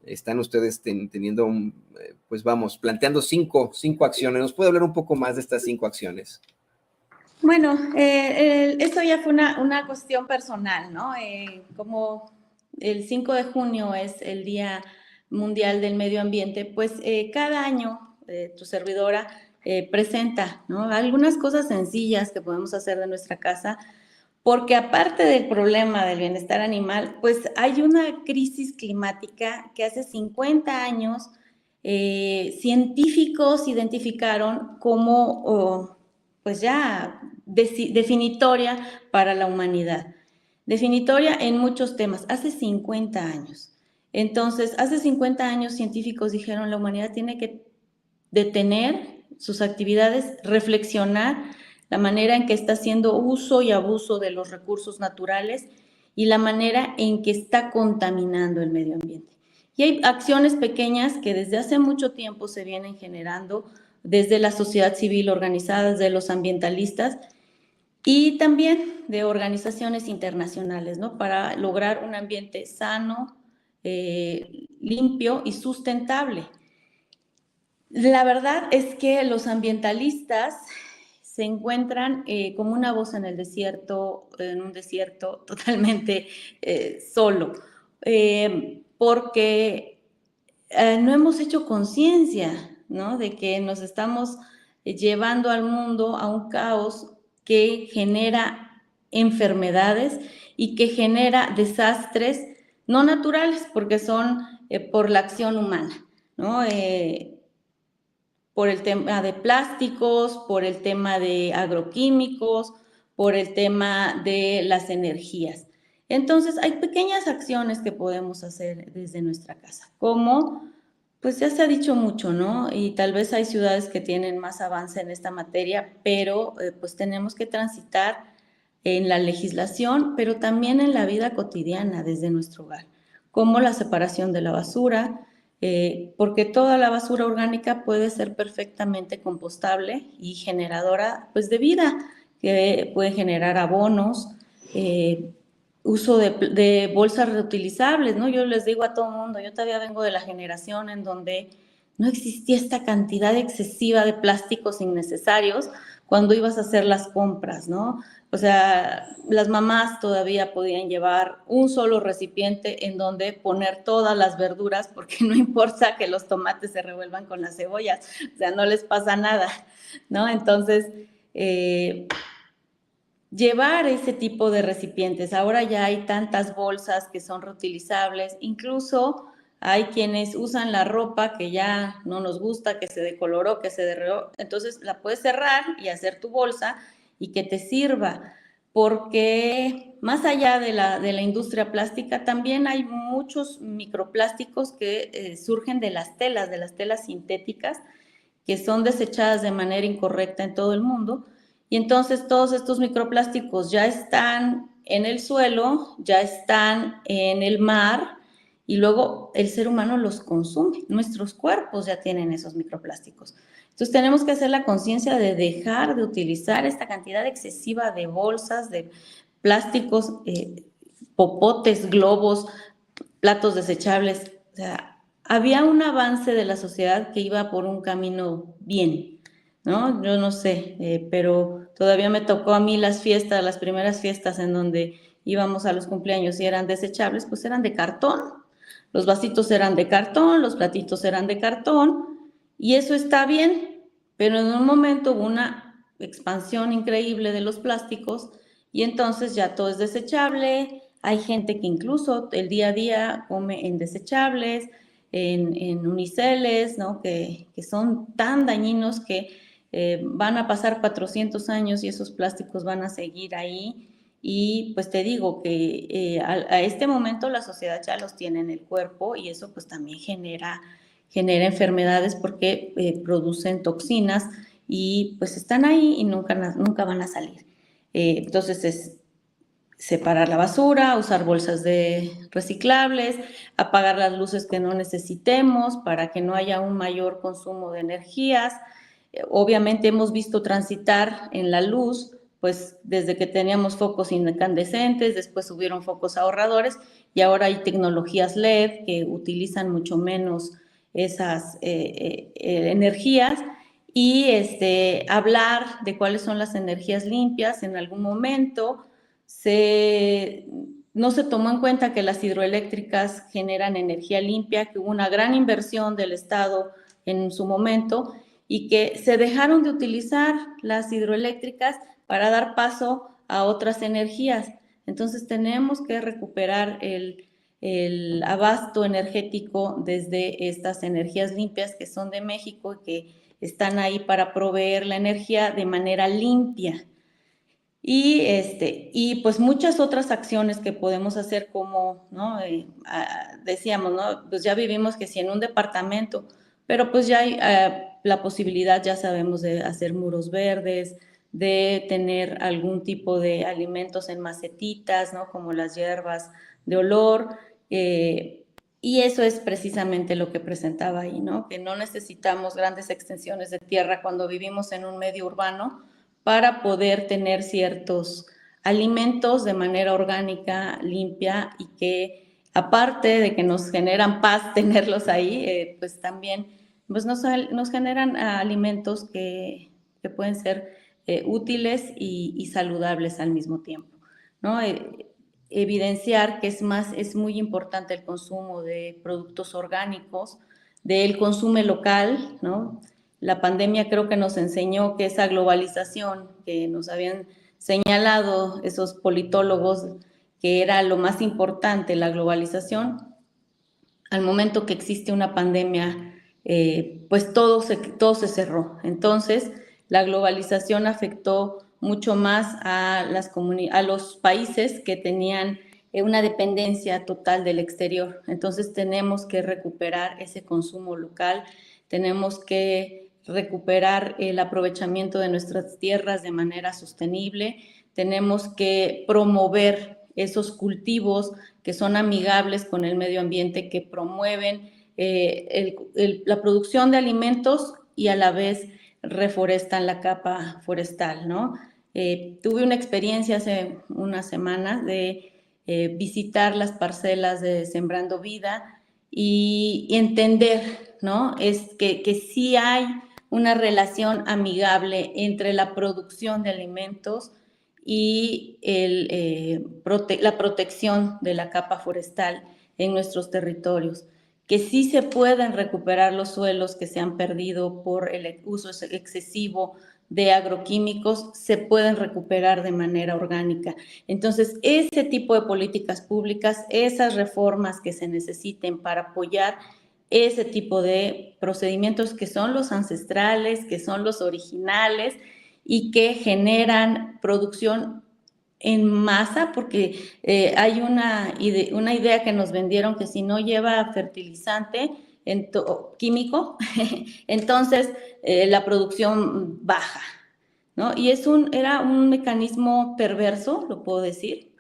Están ustedes teniendo, pues vamos, planteando cinco acciones. ¿Nos puede hablar un poco más de estas 5 acciones?
Bueno, esto ya fue una cuestión personal, ¿no? Como el 5 de junio es el Día Mundial del Medio Ambiente, pues cada año tu servidora presenta, ¿no? Algunas cosas sencillas que podemos hacer de nuestra casa, porque aparte del problema del bienestar animal, pues hay una crisis climática que hace 50 años científicos identificaron como, pues ya definitoria para la humanidad. Definitoria en muchos temas, hace 50 años. Entonces, hace 50 años científicos dijeron la humanidad tiene que detener sus actividades, reflexionar la manera en que está haciendo uso y abuso de los recursos naturales y la manera en que está contaminando el medio ambiente. Y hay acciones pequeñas que desde hace mucho tiempo se vienen generando desde la sociedad civil organizada, desde los ambientalistas y también de organizaciones internacionales, ¿no? Para lograr un ambiente sano, limpio y sustentable. La verdad es que los ambientalistas se encuentran como una voz en el desierto, en un desierto totalmente solo, porque no hemos hecho conciencia, ¿no? De que nos estamos llevando al mundo a un caos que genera enfermedades y que genera desastres no naturales, porque son por la acción humana, ¿no? Por el tema de plásticos, por el tema de agroquímicos, por el tema de las energías. Entonces, hay pequeñas acciones que podemos hacer desde nuestra casa, como, pues ya se ha dicho mucho, ¿no? Y tal vez hay ciudades que tienen más avance en esta materia, pero pues tenemos que transitar en la legislación, pero también en la vida cotidiana desde nuestro hogar, como la separación de la basura, porque toda la basura orgánica puede ser perfectamente compostable y generadora pues, de vida, que puede generar abonos, uso de bolsas reutilizables, ¿no? Yo les digo a todo el mundo, yo todavía vengo de la generación en donde no existía esta cantidad excesiva de plásticos innecesarios cuando ibas a hacer las compras, ¿no? O sea, las mamás todavía podían llevar un solo recipiente en donde poner todas las verduras, porque no importa que los tomates se revuelvan con las cebollas, o sea, no les pasa nada, ¿no? Entonces, llevar ese tipo de recipientes. Ahora ya hay tantas bolsas que son reutilizables, incluso hay quienes usan la ropa que ya no nos gusta, que se decoloró, que se derretó, entonces la puedes cerrar y hacer tu bolsa y que te sirva, porque más allá de la industria plástica, también hay muchos microplásticos que surgen de las telas sintéticas, que son desechadas de manera incorrecta en todo el mundo. Y entonces todos estos microplásticos ya están en el suelo, ya están en el mar y luego el ser humano los consume. Nuestros cuerpos ya tienen esos microplásticos. Entonces tenemos que hacer la conciencia de dejar de utilizar esta cantidad excesiva de bolsas, de plásticos, popotes, globos, platos desechables. O sea, había un avance de la sociedad que iba por un camino bien, ¿no? Yo no sé, pero todavía me tocó a mí las fiestas, las primeras fiestas en donde íbamos a los cumpleaños y eran desechables, pues eran de cartón. Los vasitos eran de cartón, los platitos eran de cartón, y eso está bien, pero en un momento hubo una expansión increíble de los plásticos y entonces ya todo es desechable. Hay gente que incluso el día a día come en desechables, en uniceles, ¿no? Que son tan dañinos que van a pasar 400 años y esos plásticos van a seguir ahí. Y pues te digo que a este momento la sociedad ya los tiene en el cuerpo y eso pues también genera enfermedades porque producen toxinas y pues están ahí y nunca van a salir. Entonces es separar la basura, usar bolsas reciclables, apagar las luces que no necesitemos para que no haya un mayor consumo de energías. Obviamente hemos visto transitar en la luz, pues desde que teníamos focos incandescentes, después hubieron focos ahorradores y ahora hay tecnologías LED que utilizan mucho menos esas energías. Y hablar de cuáles son las energías limpias. En algún momento no se tomó en cuenta que las hidroeléctricas generan energía limpia, que hubo una gran inversión del Estado en su momento y que se dejaron de utilizar las hidroeléctricas para dar paso a otras energías. Entonces tenemos que recuperar el abasto energético desde estas energías limpias que son de México y que están ahí para proveer la energía de manera limpia. Y pues muchas otras acciones que podemos hacer como, ¿no? Decíamos, ¿no? Pues ya vivimos que si en un departamento, pero pues ya hay la posibilidad, ya sabemos, de hacer muros verdes, de tener algún tipo de alimentos en macetitas, ¿no? Como las hierbas de olor, y eso es precisamente lo que presentaba ahí, ¿no? Que no necesitamos grandes extensiones de tierra cuando vivimos en un medio urbano para poder tener ciertos alimentos de manera orgánica, limpia y que aparte de que nos generan paz tenerlos ahí, pues también pues nos generan alimentos que pueden ser útiles y saludables al mismo tiempo, ¿no? Evidenciar que es muy importante el consumo de productos orgánicos, del consumo local, ¿no? La pandemia creo que nos enseñó que esa globalización que nos habían señalado esos politólogos, que era lo más importante, la globalización, al momento que existe una pandemia, pues todo se cerró. Entonces, la globalización afectó mucho más a los países que tenían una dependencia total del exterior. Entonces, tenemos que recuperar ese consumo local, tenemos que recuperar el aprovechamiento de nuestras tierras de manera sostenible, tenemos que promover esos cultivos que son amigables con el medio ambiente, que promueven la producción de alimentos y a la vez reforestan la capa forestal, ¿no? Tuve una experiencia hace una semana de visitar las parcelas de Sembrando Vida y entender, ¿no? Es que sí hay una relación amigable entre la producción de alimentos y la protección de la capa forestal en nuestros territorios, que sí se pueden recuperar los suelos que se han perdido por el uso excesivo de agroquímicos se pueden recuperar de manera orgánica. Entonces, ese tipo de políticas públicas, esas reformas que se necesiten para apoyar ese tipo de procedimientos que son los ancestrales, que son los originales y que generan producción en masa, porque hay una idea que nos vendieron que si no lleva fertilizante químico, entonces la producción baja, ¿no? Y era un mecanismo perverso, lo puedo decir,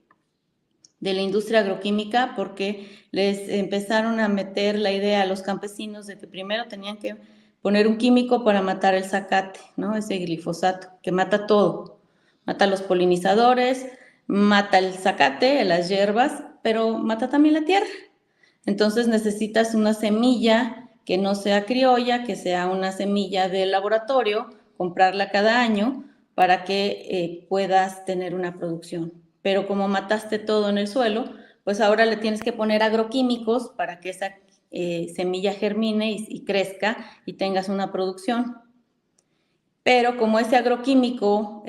de la industria agroquímica, porque les empezaron a meter la idea a los campesinos de que primero tenían que poner un químico para matar el zacate, ¿no? Ese glifosato, que mata todo, mata los polinizadores, mata el zacate, las hierbas, pero mata también la tierra. Entonces necesitas una semilla que no sea criolla, que sea una semilla de laboratorio, comprarla cada año para que puedas tener una producción. Pero como mataste todo en el suelo, pues ahora le tienes que poner agroquímicos para que esa semilla germine y crezca y tengas una producción. Pero como ese agroquímico,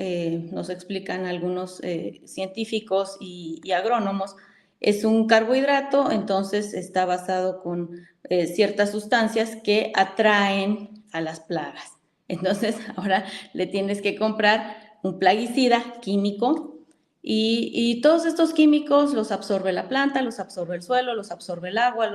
nos explican algunos científicos y agrónomos, es un carbohidrato, entonces está basado con ciertas sustancias que atraen a las plagas. Entonces ahora le tienes que comprar un plaguicida químico y todos estos químicos los absorbe la planta, los absorbe el suelo, los absorbe el agua,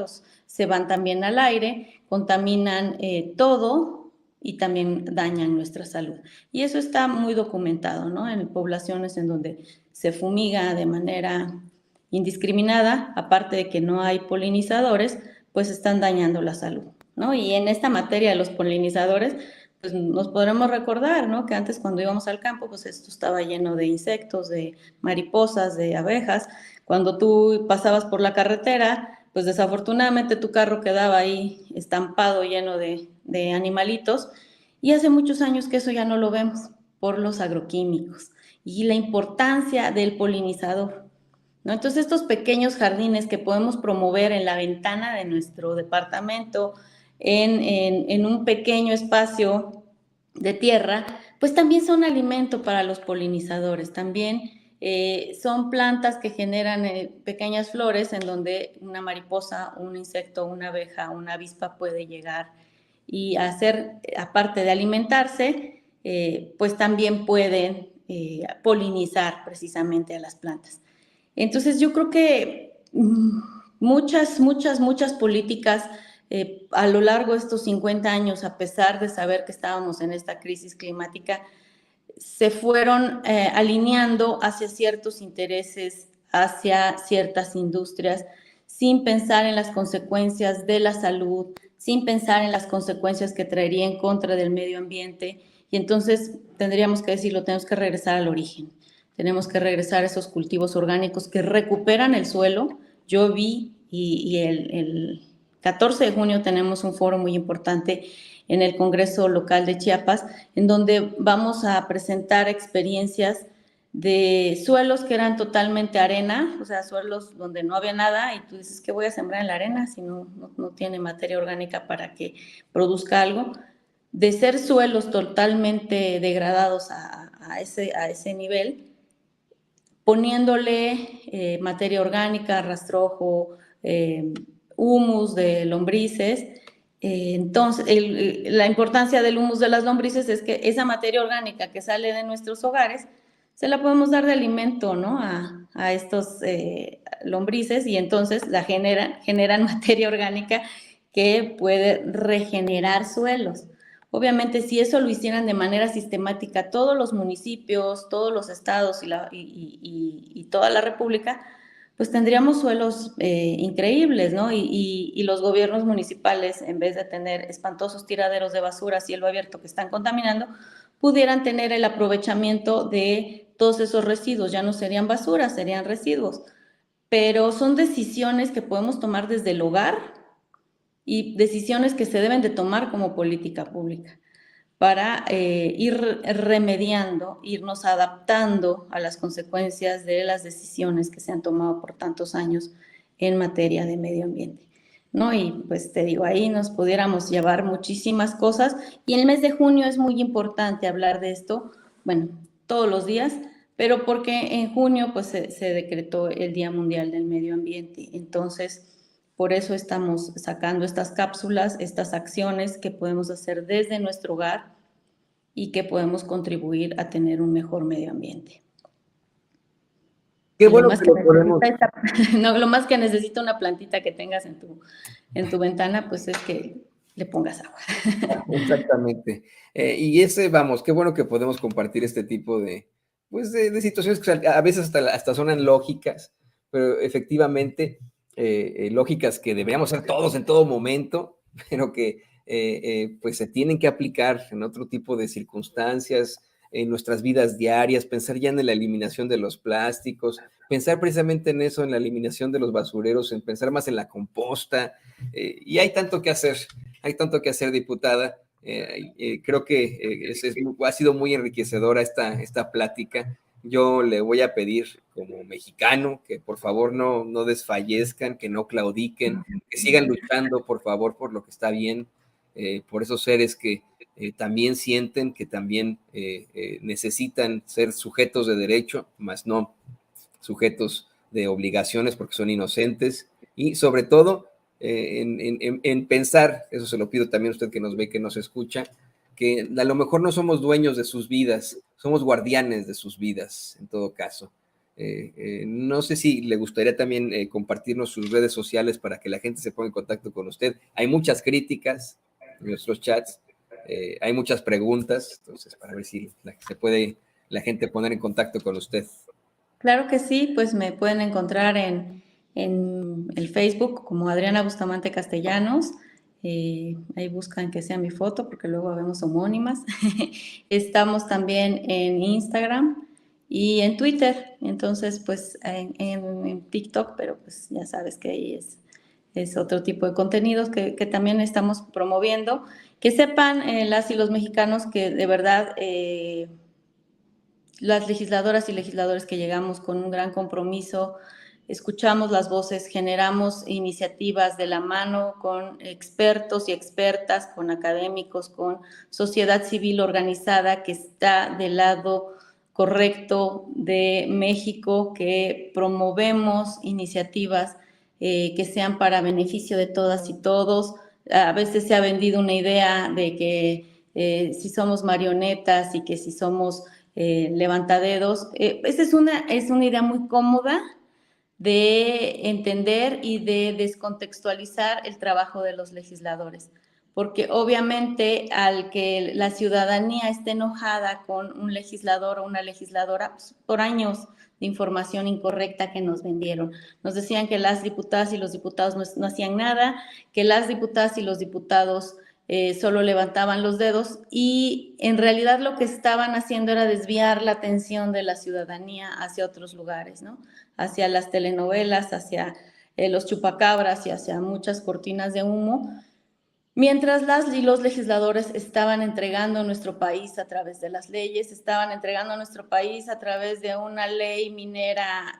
se van también al aire, contaminan todo y también dañan nuestra salud. Y eso está muy documentado, ¿no? En poblaciones en donde se fumiga de manera indiscriminada, aparte de que no hay polinizadores, pues están dañando la salud, ¿no? Y en esta materia de los polinizadores, pues nos podremos recordar, ¿no? Que antes cuando íbamos al campo, pues esto estaba lleno de insectos, de mariposas, de abejas. Cuando tú pasabas por la carretera, pues desafortunadamente tu carro quedaba ahí estampado lleno de animalitos, y hace muchos años que eso ya no lo vemos por los agroquímicos y la importancia del polinizador, ¿no? Entonces estos pequeños jardines que podemos promover en la ventana de nuestro departamento, en un pequeño espacio de tierra, pues también son alimento para los polinizadores, también son plantas que generan pequeñas flores en donde una mariposa, un insecto, una abeja, una avispa puede llegar y hacer, aparte de alimentarse, pues también pueden polinizar precisamente a las plantas. Entonces yo creo que muchas políticas a lo largo de estos 50 años, a pesar de saber que estábamos en esta crisis climática, se fueron alineando hacia ciertos intereses, hacia ciertas industrias, sin pensar en las consecuencias de la salud, sin pensar en las consecuencias que traería en contra del medio ambiente. Y entonces tendríamos que decirlo, tenemos que regresar al origen. Tenemos que regresar a esos cultivos orgánicos que recuperan el suelo. Yo vi, y el 14 de junio tenemos un foro muy importante en el Congreso Local de Chiapas, en donde vamos a presentar experiencias de suelos que eran totalmente arena, o sea, suelos donde no había nada, y tú dices, ¿qué voy a sembrar en la arena si no tiene materia orgánica para que produzca algo? De ser suelos totalmente degradados a ese nivel, poniéndole materia orgánica, rastrojo, humus de lombrices. Entonces, la importancia del humus de las lombrices es que esa materia orgánica que sale de nuestros hogares se la podemos dar de alimento, ¿no? a estos lombrices, y entonces generan materia orgánica que puede regenerar suelos. Obviamente, si eso lo hicieran de manera sistemática todos los municipios, todos los estados y toda la República, pues tendríamos suelos increíbles, ¿no? Y los gobiernos municipales, en vez de tener espantosos tiraderos de basura a cielo abierto que están contaminando, pudieran tener el aprovechamiento de todos esos residuos. Ya no serían basura, serían residuos. Pero son decisiones que podemos tomar desde el hogar y decisiones que se deben de tomar como política pública para ir remediando, irnos adaptando a las consecuencias de las decisiones que se han tomado por tantos años en materia de medio ambiente. ¿no? Y pues te digo, ahí nos pudiéramos llevar muchísimas cosas. Y el mes de junio es muy importante hablar de esto, bueno, todos los días, pero porque en junio pues se decretó el Día Mundial del Medio Ambiente. Entonces, por eso estamos sacando estas cápsulas, estas acciones que podemos hacer desde nuestro hogar y que podemos contribuir a tener un mejor medio ambiente.
Qué
Y lo
bueno
más
que
que
lo podemos.
necesita, no, lo más que necesita una plantita que tengas en tu ventana, pues es que le pongas agua.
Exactamente. Y ese, vamos, qué bueno que podemos compartir este tipo de, pues, de situaciones que a veces hasta sonan lógicas, pero efectivamente, lógicas que deberíamos ser todos en todo momento, pero que pues se tienen que aplicar en otro tipo de circunstancias, en nuestras vidas diarias, pensar ya en la eliminación de los plásticos, pensar precisamente en eso, en la eliminación de los basureros, en pensar más en la composta, y hay tanto que hacer, diputada. Creo que ha sido muy enriquecedora esta plática. Yo le voy a pedir como mexicano que por favor no desfallezcan, que no claudiquen, que sigan luchando por favor por lo que está bien, por esos seres que también sienten, que también necesitan ser sujetos de derecho, más no sujetos de obligaciones porque son inocentes, y sobre todo en pensar, eso se lo pido también a usted que nos ve, que nos escucha, que a lo mejor no somos dueños de sus vidas, somos guardianes de sus vidas, en todo caso. No sé si le gustaría también compartirnos sus redes sociales para que la gente se ponga en contacto con usted. Hay muchas críticas en nuestros chats, hay muchas preguntas, entonces para ver si se puede la gente poner en contacto con usted.
Claro que sí, pues me pueden encontrar en el Facebook como Adriana Bustamante Castellanos. Ahí buscan que sea mi foto porque luego vemos homónimas. Estamos también en Instagram y en Twitter. Entonces, pues en TikTok, pero pues ya sabes que ahí es otro tipo de contenidos que también estamos promoviendo. Que sepan las y los mexicanos que de verdad las legisladoras y legisladores que llegamos con un gran compromiso, escuchamos las voces, generamos iniciativas de la mano con expertos y expertas, con académicos, con sociedad civil organizada que está del lado correcto de México, que promovemos iniciativas que sean para beneficio de todas y todos. A veces se ha vendido una idea de que si somos marionetas y que si somos levantadedos. Esa es una idea muy cómoda de entender y de descontextualizar el trabajo de los legisladores, porque obviamente al que la ciudadanía esté enojada con un legislador o una legisladora, pues, por años de información incorrecta que nos vendieron. Nos decían que las diputadas y los diputados no hacían nada, que las diputadas y los diputados solo levantaban los dedos y en realidad lo que estaban haciendo era desviar la atención de la ciudadanía hacia otros lugares, ¿no? Hacia las telenovelas, hacia los chupacabras y hacia muchas cortinas de humo, mientras las y los legisladores estaban entregando nuestro país a través de las leyes, estaban entregando nuestro país a través de una ley minera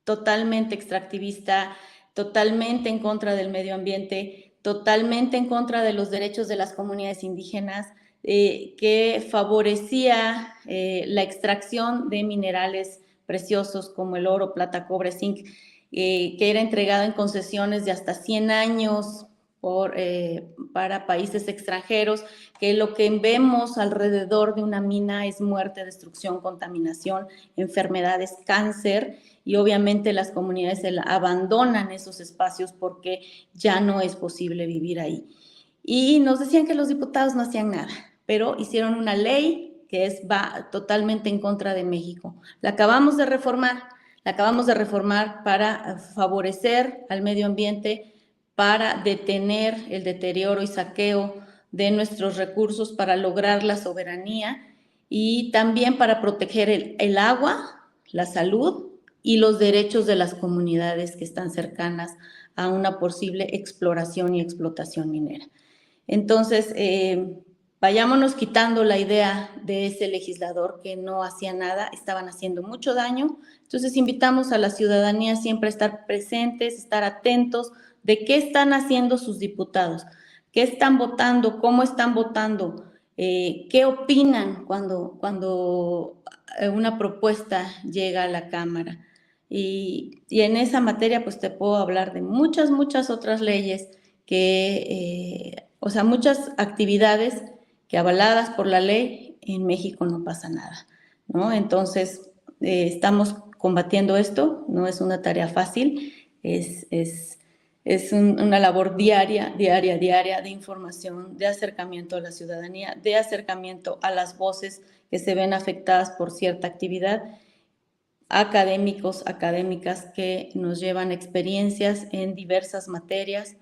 totalmente extractivista, totalmente en contra del medio ambiente, totalmente en contra de los derechos de las comunidades indígenas, que favorecía la extracción de minerales preciosos como el oro, plata, cobre, zinc, que era entregado en concesiones de hasta 100 años para países extranjeros, que lo que vemos alrededor de una mina es muerte, destrucción, contaminación, enfermedades, cáncer, y obviamente las comunidades abandonan esos espacios porque ya no es posible vivir ahí. Y nos decían que los diputados no hacían nada, pero hicieron una ley que va totalmente en contra de México. La acabamos de reformar para favorecer al medio ambiente, para detener el deterioro y saqueo de nuestros recursos, para lograr la soberanía y también para proteger el agua, la salud y los derechos de las comunidades que están cercanas a una posible exploración y explotación minera. Entonces, vayámonos quitando la idea de ese legislador que no hacía nada, estaban haciendo mucho daño. Entonces, invitamos a la ciudadanía siempre a estar presentes, estar atentos, de qué están haciendo sus diputados, qué están votando, cómo están votando, qué opinan cuando una propuesta llega a la Cámara. Y en esa materia, pues te puedo hablar de muchas otras leyes o sea, muchas actividades que avaladas por la ley, en México no pasa nada, ¿no? Entonces, estamos combatiendo esto, no es una tarea fácil, es una labor diaria de información, de acercamiento a la ciudadanía, de acercamiento a las voces que se ven afectadas por cierta actividad, académicos, académicas que nos llevan experiencias en diversas materias,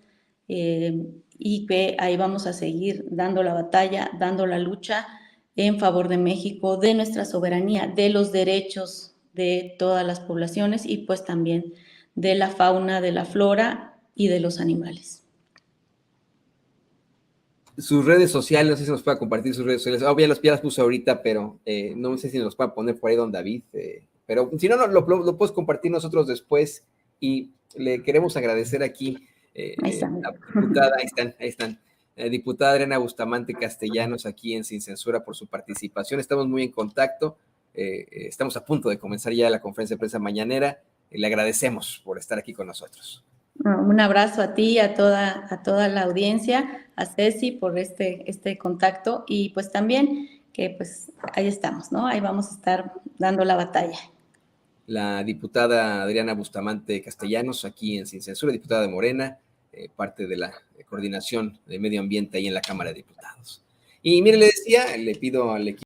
y que ahí vamos a seguir dando la batalla, dando la lucha en favor de México, de nuestra soberanía, de los derechos de todas las poblaciones y pues también de la fauna, de la flora y de los animales.
Sus redes sociales, no sé si nos pueda compartir sus redes sociales. Ya las puse ahorita, pero no sé si nos pueda poner por ahí don David. Pero si no, lo puedes compartir nosotros después. Y le queremos agradecer aquí
Ahí están.
la diputada, ahí están, diputada Adriana Bustamante Castellanos, aquí en Sin Censura, por su participación. Estamos muy en contacto. Estamos a punto de comenzar ya la conferencia de prensa mañanera. Le agradecemos por estar aquí con nosotros.
Un abrazo a ti, a toda la audiencia, a Ceci por este contacto y pues también que pues ahí estamos, ¿no? Ahí vamos a estar dando la batalla.
La diputada Adriana Bustamante Castellanos, aquí en Sin Censura, diputada de Morena, parte de la coordinación de medio ambiente ahí en la Cámara de Diputados. Y mire, le decía, le pido al equipo